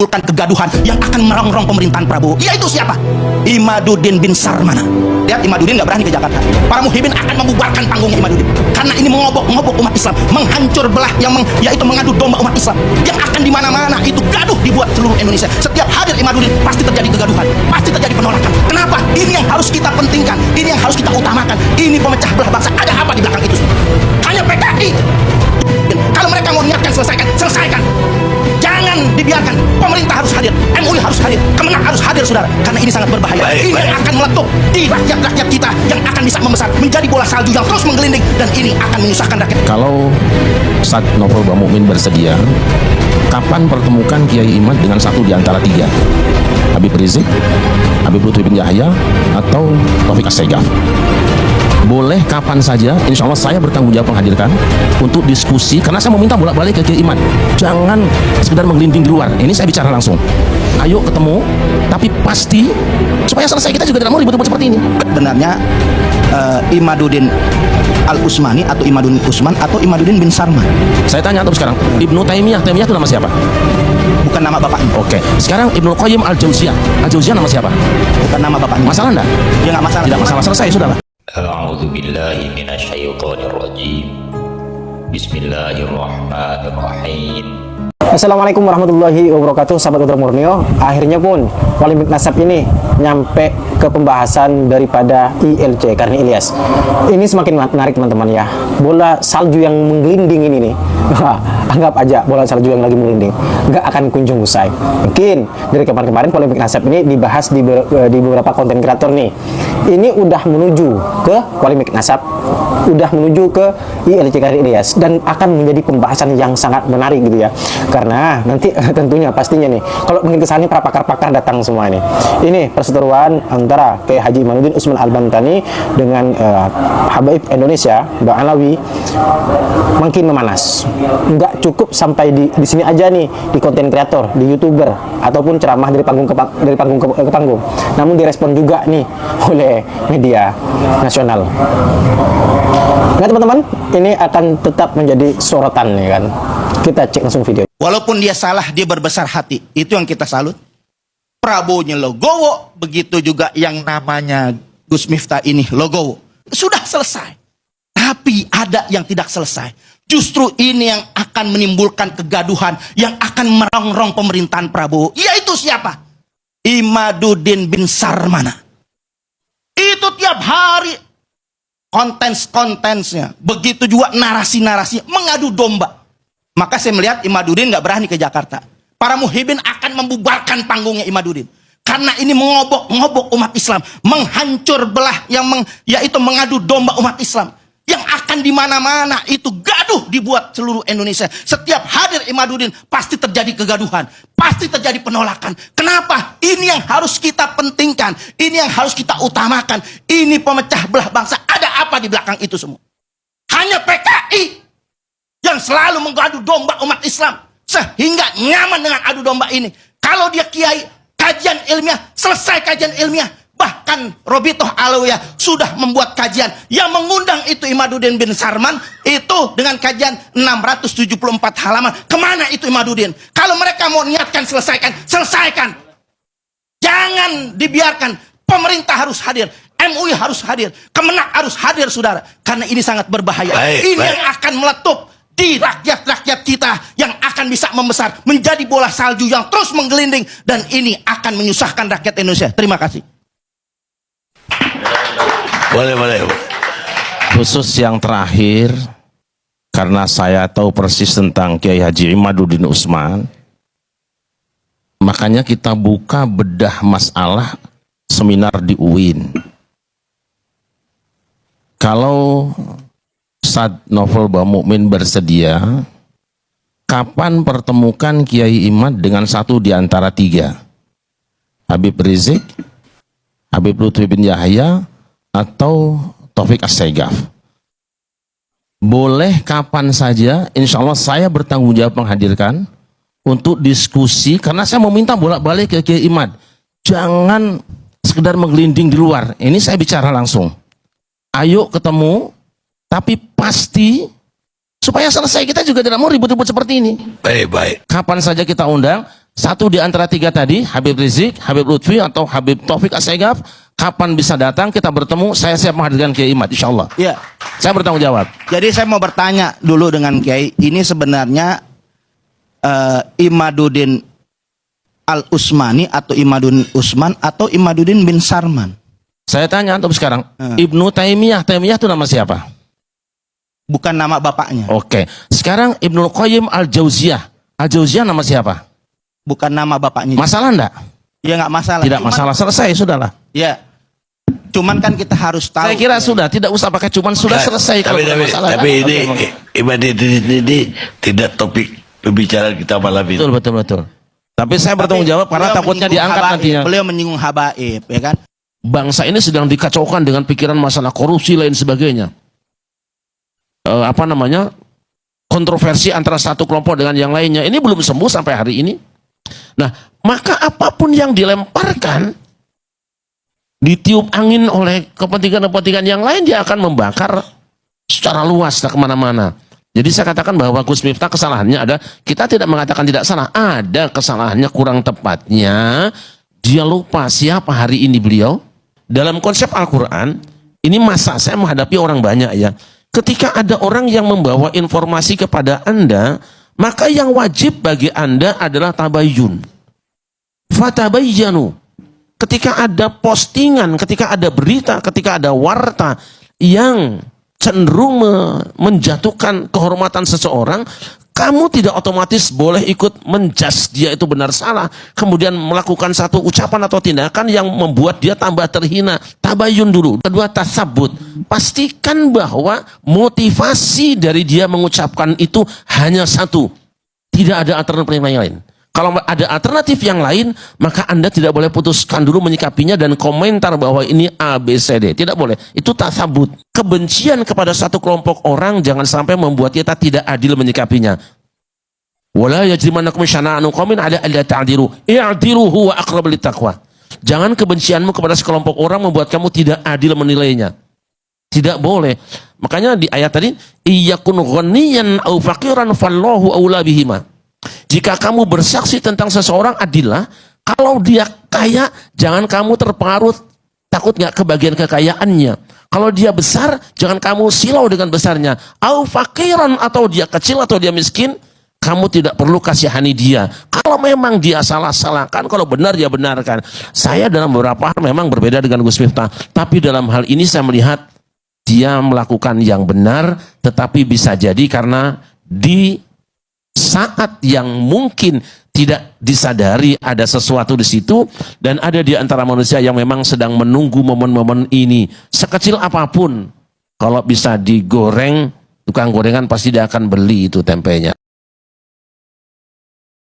menimbulkan kegaduhan yang akan merongrong pemerintahan Prabowo. Yaitu siapa? Imaduddin bin Sarmana. Lihat, Imaduddin nggak berani ke Jakarta. Para muhibin akan membubarkan panggungnya Imaduddin karena ini mengobok-ngobok umat Islam, menghancur belah yaitu mengadu domba umat Islam yang akan di mana-mana itu gaduh dibuat seluruh Indonesia. Setiap hadir Imaduddin pasti terjadi kegaduhan, pasti terjadi penolakan. Kenapa? Ini yang harus kita pentingkan, ini yang harus kita utamakan. Ini pemecah belah bangsa. Ada apa di belakang itu? Hanya PKI. Kalau mereka mau niatkan, selesaikan. Jangan dibiarkan. Pemerintah harus hadir, MUI harus hadir, Kemenak harus hadir, saudara. Karena ini sangat berbahaya. Ini yang akan meletup di rakyat-rakyat kita yang akan bisa membesar menjadi bola salju yang terus menggelinding, dan ini akan menyusahkan rakyat. Kalau Ustadz Novel Bamukmin bersedia, kapan pertemukan Kiai Imad dengan satu di antara tiga? Habib Rizik, Habib Lutfi bin Yahya, atau Taufik As-Saegaf? Boleh kapan saja, insya Allah saya bertanggung jawab menghadirkan untuk diskusi, karena saya meminta bolak-balik ke Kiai Imad, jangan sekedar menggelinding di luar. Ini saya bicara langsung. Ayo ketemu, tapi pasti supaya selesai. Kita juga tidak mau ribut-ribut seperti ini. Benarnya Imaduddin Al-Utsmani atau Imaduddin Utsman atau Imaduddin bin Sarman? Saya tanya terus sekarang, Ibnu Taimiyah itu nama siapa? Bukan nama bapaknya. Oke. Sekarang Ibnu Qayyim Al-Jauziyah nama siapa? Bukan nama bapaknya. Masalah enggak? Ya nggak masalah. Tidak masalah, selesai sudah lah. A'udzu billahi minasyaitonir rajim. Bismillahirrahmanirrahim. Assalamualaikum warahmatullahi wabarakatuh, sahabat Udra Murnio. Akhirnya pun polemik nasab ini nyampe ke pembahasan daripada ILC Karni Ilyas. Ini semakin menarik teman-teman ya. Bola salju yang menggelinding ini nih, anggap aja bola salju yang lagi menggelinding, nggak akan kunjung usai. Mungkin dari kemarin-kemarin polemik nasab ini dibahas di beberapa konten kreator nih. Ini udah menuju ke polemik nasab, udah menuju ke ILC Karni Ilyas, dan akan menjadi pembahasan yang sangat menarik gitu ya. Karena nanti tentunya pastinya nih, kalau mungkin kesannya para pakar-pakar datang semua ini. Ini perseteruan antara Kiai Haji Imaduddin Utsman Al-Bantani dengan Habaib Indonesia Bang Alawi makin memanas. Nggak cukup sampai di sini aja nih, di konten kreator, di YouTuber, ataupun ceramah dari panggung ke panggung. Namun direspon juga nih oleh media nasional. Nah teman-teman, ini akan tetap menjadi sorotan nih kan. Kita cek langsung video. Walaupun dia salah, dia berbesar hati. Itu yang kita salut. Prabowo-nya Logowo, begitu juga yang namanya Gus Miftah ini Logowo. Sudah selesai. Tapi ada yang tidak selesai. Justru ini yang akan menimbulkan kegaduhan, yang akan merongrong pemerintahan Prabowo. Yaitu siapa? Imaduddin bin Sarmana. Itu tiap hari kontens-kontensnya, begitu juga narasi-narasinya mengadu domba. Maka saya melihat Imaduddin nggak berani ke Jakarta. Para muhibin akan membubarkan panggungnya Imaduddin karena ini mengobok-ngobok umat Islam, menghancur belah yaitu mengadu domba umat Islam yang akan di mana-mana itu gaduh dibuat seluruh Indonesia. Setiap hadir Imaduddin pasti terjadi kegaduhan, pasti terjadi penolakan. Kenapa? Ini yang harus kita pentingkan, ini yang harus kita utamakan. Ini pemecah belah bangsa. Ada apa di belakang itu semua? Hanya PKI yang selalu mengadu domba umat Islam sehingga nyaman dengan adu domba ini. Kalau dia kiai, kajian ilmiah, selesai kajian ilmiah. Bahkan Robitoh Alawiyah sudah membuat kajian yang mengundang itu Imaduddin bin Sarman itu dengan kajian 674 halaman. Kemana itu Imaduddin? Kalau mereka mau niatkan, selesaikan. Jangan dibiarkan. Pemerintah harus hadir, MUI harus hadir, Kemenak harus hadir, saudara. Karena ini sangat berbahaya. Ini yang akan meletup di rakyat-rakyat kita yang akan bisa membesar menjadi bola salju yang terus menggelinding, dan ini akan menyusahkan rakyat Indonesia. Terima kasih. Boleh. Khusus yang terakhir, karena saya tahu persis tentang Kiai Haji Imaduddin Utsman, makanya kita buka bedah masalah seminar di UIN. Kalau Ustadz Novel Bamukmin bersedia, kapan pertemukan Kiai Imad dengan satu di antara tiga? Habib Rizik, Habib Lutfi bin Yahya, atau Taufik As-Saegaf? Boleh kapan saja, insya Allah saya bertanggung jawab menghadirkan untuk diskusi, karena saya meminta bolak-balik ke Kiai Imad, jangan sekedar menggelinding di luar. Ini saya bicara langsung. Ayo ketemu, tapi pasti supaya selesai. Kita juga tidak mau ribut-ribut seperti ini. Baik. Kapan saja kita undang, satu di antara tiga tadi, Habib Rizik, Habib Lutfi, atau Habib Taufik Assegaf, kapan bisa datang, kita bertemu, saya siap menghadirkan Kiai Imad, insya Allah. Iya. Saya bertanggung jawab. Jadi saya mau bertanya dulu dengan Kiai, ini sebenarnya Imaduddin Al-Usmani atau Imaduddin Usman atau Imaduddin bin Sarman? Saya tanya antum sekarang, Ibnu Taimiyah, Taimiyah itu nama siapa? Bukan nama bapaknya. Oke. Sekarang Ibnul Qayyim Al-Jauziyah. Al-Jauziyah nama siapa? Bukan nama bapaknya. Masalah enggak? Ya nggak masalah. Tidak Cuman- masalah, selesai, sudahlah. Ya. Cuman kan kita harus tahu. Saya kira sudah, tidak usah pakai cuman, sudah selesai kalau ada masalah. tapi kan? ini Oke, ini tidak topik pembicaraan kita malam ini. betul, betul, betul. Tapi saya bertanggung jawab karena Beliau takutnya menyinggung diangkat habaib. nantinya. Beliau menyinggung habaib, ya kan? Bangsa ini sedang dikacaukan dengan pikiran masalah korupsi lain sebagainya. Kontroversi antara satu kelompok dengan yang lainnya. Ini belum sembuh sampai hari ini. Nah, maka apapun yang dilemparkan, ditiup angin oleh kepentingan-kepentingan yang lain, dia akan membakar secara luas tak kemana-mana. Jadi saya katakan bahwa Gus Miftah kesalahannya ada, kita tidak mengatakan tidak salah, ada kesalahannya, kurang tepatnya dia lupa siapa hari ini beliau. Dalam konsep Al-Quran, ini masa saya menghadapi orang banyak ya, ketika ada orang yang membawa informasi kepada Anda, maka yang wajib bagi Anda adalah tabayyun. Fatabayyanu. Ketika ada postingan, ketika ada berita, ketika ada warta yang cenderung menjatuhkan kehormatan seseorang, kamu tidak otomatis boleh ikut menjas dia itu benar salah, kemudian melakukan satu ucapan atau tindakan yang membuat dia tambah terhina. Tabayun dulu. Kedua, tasabut. Pastikan bahwa motivasi dari dia mengucapkan itu hanya satu. Tidak ada alternatif yang lain. Kalau ada alternatif yang lain, maka Anda tidak boleh putuskan dulu menyikapinya dan komentar bahwa ini A, B, C, D. Tidak boleh. Itu tasabut. Kebencian kepada satu kelompok orang jangan sampai membuat kita tidak adil menyikapinya. Wala yajrimannakum syana'anu qaumin 'ala alla ta'dilu. I'dilu huwa aqrabu littaqwa. Jangan kebencianmu kepada sekelompok orang membuat kamu tidak adil menilainya. Tidak boleh. Makanya di ayat tadi, iyakun ghaniyan aw faqiran fallahu aula bihima. Jika kamu bersaksi tentang seseorang, adillah. Kalau dia kaya, jangan kamu terpengaruh, takut nggak kebagian kekayaannya. Kalau dia besar, jangan kamu silau dengan besarnya. Au fakiran, atau dia kecil atau dia miskin, kamu tidak perlu kasihani dia. Kalau memang dia salah-salahkan, kalau benar dia benarkan. Saya dalam beberapa hal memang berbeda dengan Gus Miftah, tapi dalam hal ini saya melihat dia melakukan yang benar, tetapi bisa jadi karena di saat yang mungkin tidak disadari ada sesuatu di situ, dan ada di antara manusia yang memang sedang menunggu momen-momen ini. Sekecil apapun, kalau bisa digoreng, tukang gorengan pasti dia akan beli itu tempenya.